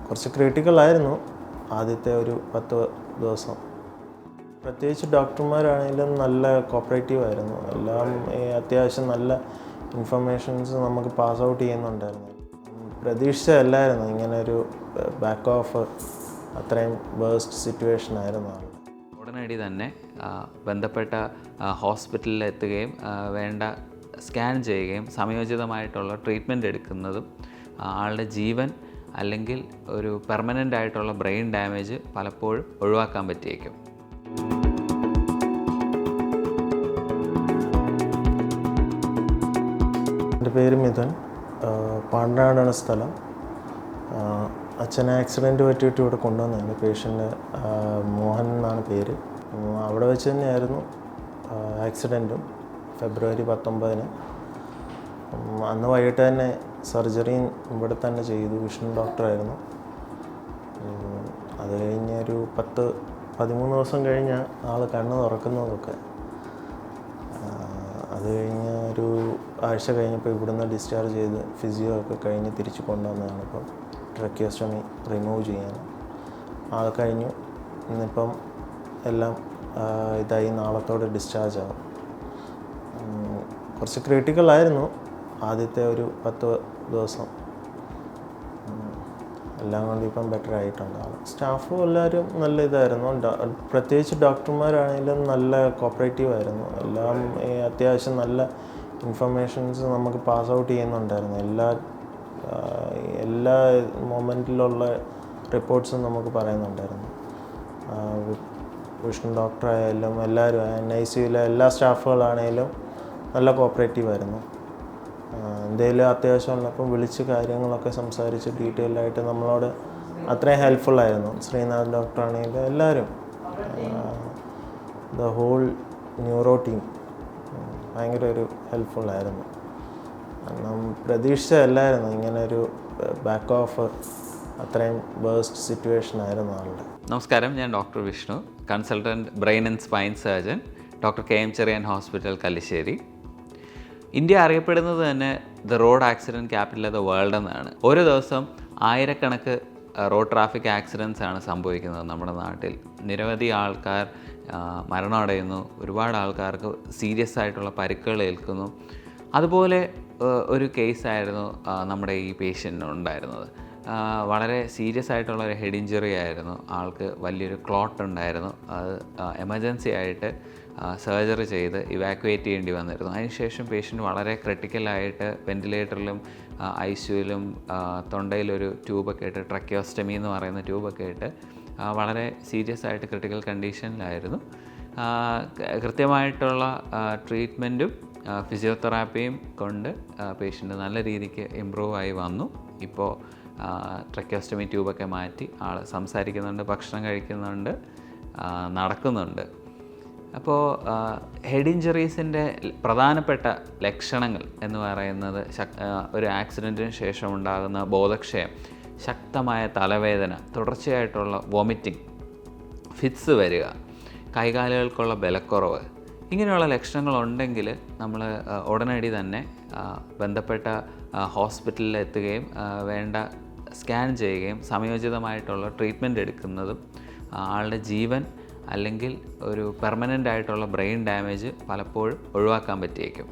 കുറച്ച് ക്രിട്ടിക്കലായിരുന്നു ആദ്യത്തെ ഒരു 10 ദിവസം. പ്രത്യേകിച്ച് ഡോക്ടർമാരാണെങ്കിലും നല്ല കോപ്പറേറ്റീവ് ആയിരുന്നു. എല്ലാം അത്യാവശ്യം നല്ല ഇൻഫർമേഷൻസ് നമുക്ക് പാസ് ഔട്ട് ചെയ്യുന്നുണ്ടായിരുന്നു. പ്രതീക്ഷിച്ചതല്ലായിരുന്നു ഇങ്ങനൊരു ബാക്ക് ഓഫ് അത്രയും വേഴ്സ്റ്റ് സിറ്റുവേഷൻ ആയിരുന്നു. ഉടനടി തന്നെ ബന്ധപ്പെട്ട ഹോസ്പിറ്റലിൽ എത്തുകയും വേണ്ട സ്കാൻ ചെയ്യുകയും സമയോചിതമായിട്ടുള്ള ട്രീറ്റ്മെൻറ്റ് എടുക്കുന്നതും ആളുടെ ജീവൻ അല്ലെങ്കിൽ ഒരു പെർമനൻ്റ് ആയിട്ടുള്ള ബ്രെയിൻ ഡാമേജ് പലപ്പോഴും ഒഴിവാക്കാൻ പറ്റിയേക്കും. എൻ്റെ പേര് മിഥുൻ, പാണ്ടനാടാണ് സ്ഥലം. അച്ഛനെ ആക്സിഡൻറ്റ് പറ്റിയിട്ട് ഇവിടെ കൊണ്ടുവന്നതാണ്. പേഷ്യൻ്റ് മോഹൻ എന്നാണ് പേര്. അവിടെ വെച്ച് തന്നെയായിരുന്നു ആക്സിഡൻറ്റും. ഫെബ്രുവരി 19. അന്ന് വൈകിട്ട് തന്നെ സർജറിയും ഇവിടെ തന്നെ ചെയ്തു. വിഷ്ണു ഡോക്ടറായിരുന്നു. അത് കഴിഞ്ഞ് ഒരു 10-13 ദിവസം കഴിഞ്ഞ് ആൾ കണ്ണ് തുറക്കുന്നതൊക്കെ. അത് കഴിഞ്ഞ് ഒരു ആഴ്ച കഴിഞ്ഞപ്പോൾ ഇവിടുന്ന് ഡിസ്ചാർജ് ചെയ്ത് ഫിസിയോ ഒക്കെ കഴിഞ്ഞ് തിരിച്ച് കൊണ്ടുവന്നതാണ്. ഇപ്പം ട്രക്കിയോസ്റ്റമി റിമൂവ് ചെയ്യാൻ ആൾ കഴിഞ്ഞു. ഇന്നിപ്പം എല്ലാം ഇതായി നാളത്തോടെ ഡിസ്ചാർജ് ആവും. കുറച്ച് ക്രിട്ടിക്കലായിരുന്നു ആദ്യത്തെ ഒരു 10 ദിവസം. എല്ലാം കൊണ്ട് ഇപ്പം ബെറ്റർ ആയിട്ടുണ്ട്. സ്റ്റാഫും എല്ലാവരും നല്ല ഇതായിരുന്നു. പ്രത്യേകിച്ച് ഡോക്ടർമാരാണെങ്കിലും നല്ല കോപ്പറേറ്റീവ് ആയിരുന്നു. എല്ലാം അത്യാവശ്യം നല്ല ഇൻഫർമേഷൻസ് നമുക്ക് പാസ് ഔട്ട് ചെയ്യുന്നുണ്ടായിരുന്നു. എല്ലാ മൊമെൻറ്റിലുള്ള റിപ്പോർട്ട്സും നമുക്ക് പറയുന്നുണ്ടായിരുന്നു. വിഷ്ണു ഡോക്ടറായാലും എല്ലാവരും NICUവിലെ എല്ലാ സ്റ്റാഫുകളാണെങ്കിലും നല്ല കോപ്പറേറ്റീവ് ആയിരുന്നു. എന്തെങ്കിലും അത്യാവശ്യം ഉള്ളപ്പോൾ വിളിച്ച് കാര്യങ്ങളൊക്കെ സംസാരിച്ച് ഡീറ്റെയിൽ ആയിട്ട് നമ്മളോട് അത്രയും ഹെൽപ്ഫുള്ളായിരുന്നു. ശ്രീനാഥ് ഡോക്ടറാണെങ്കിലും എല്ലാവരും, ദ ഹോൾ ന്യൂറോ ടീം ഭയങ്കര ഒരു ഹെൽപ്ഫുള്ളായിരുന്നു. കാരണം പ്രതീക്ഷിച്ചതല്ലായിരുന്നു ഇങ്ങനൊരു ബാക്ക് ഓഫ് അത്രയും വേഴ്സ്റ്റ് സിറ്റുവേഷൻ ആയിരുന്നു ആളുടെ. നമസ്കാരം, ഞാൻ doctor Vishnu, consultant brain and spine surgeon, doctor KM Cherian hospital, Kallissery. India അറിയപ്പെടുന്നത് തന്നെ the road accident capital of the world എന്നാണ്. ഓരോ ദിവസം ആയിരക്കണക്ക് റോഡ് ട്രാഫിക് ആക്സിഡൻറ്റ്സ് ആണ് സംഭവിക്കുന്നത് നമ്മുടെ നാട്ടിൽ. നിരവധി ആൾക്കാർ മരണമടയുന്നു, ഒരുപാട് ആൾക്കാർക്ക് സീരിയസ് ആയിട്ടുള്ള പരിക്കുകൾ ഏൽക്കുന്നു. അതുപോലെ ഒരു കേസായിരുന്നു നമ്മുടെ ഈ പേഷ്യൻറ്റിന് ഉണ്ടായിരുന്നത്. വളരെ സീരിയസ് ആയിട്ടുള്ള ഒരു ഹെഡ് ഇഞ്ചുറി ആയിരുന്നു. ആൾക്ക് വലിയൊരു ക്ലോട്ട് ഉണ്ടായിരുന്നു. അത് എമർജൻസി ആയിട്ട് സർജറി ചെയ്ത് ഇവാക്യുവേറ്റ് ചെയ്യേണ്ടി വന്നിരുന്നു. അതിനുശേഷം പേഷ്യൻ്റ് വളരെ ക്രിട്ടിക്കലായിട്ട് വെൻറ്റിലേറ്ററിലും ICUവിലും തൊണ്ടയിലൊരു ട്യൂബൊക്കെ ഇട്ട്, ട്രക്കിയോസ്റ്റമി എന്ന് പറയുന്ന ട്യൂബൊക്കെ ഇട്ട് വളരെ സീരിയസ് ആയിട്ട് ക്രിട്ടിക്കൽ കണ്ടീഷനിലായിരുന്നു. കൃത്യമായിട്ടുള്ള ട്രീറ്റ്മെൻറ്റും ഫിസിയോതെറാപ്പിയും കൊണ്ട് പേഷ്യൻ്റ് നല്ല രീതിക്ക് ഇമ്പ്രൂവ് ആയി വന്നു. ഇപ്പോൾ ട്രക്കിയോസ്റ്റമി ട്യൂബൊക്കെ മാറ്റി ആൾ സംസാരിക്കുന്നുണ്ട്, ഭക്ഷണം കഴിക്കുന്നുണ്ട്, നടക്കുന്നുണ്ട്. അപ്പോൾ ഹെഡ് ഇഞ്ചുറീസിൻ്റെ പ്രധാനപ്പെട്ട ലക്ഷണങ്ങൾ എന്ന് പറയുന്നത് ഒരു ആക്സിഡൻറ്റിന് ശേഷം ഉണ്ടാകുന്ന ബോധക്ഷയം, ശക്തമായ തലവേദന, തുടർച്ചയായിട്ടുള്ള വോമിറ്റിംഗ്, ഫിറ്റ്സ് വരിക, കൈകാലുകൾക്കുള്ള ബലക്കുറവ്, ഇങ്ങനെയുള്ള ലക്ഷണങ്ങളുണ്ടെങ്കിൽ നമ്മൾ ഉടനടി തന്നെ ബന്ധപ്പെട്ട ഹോസ്പിറ്റലിൽ എത്തുകയും വേണ്ട സ്കാൻ ചെയ്യുകയും സമയോചിതമായിട്ടുള്ള ട്രീറ്റ്മെൻറ്റ് എടുക്കുന്നതും ആളുടെ ജീവൻ അല്ലെങ്കിൽ ഒരു പെർമനൻ്റ് ആയിട്ടുള്ള ബ്രെയിൻ ഡാമേജ് പലപ്പോഴും ഒഴിവാക്കാൻ പറ്റിയേക്കും.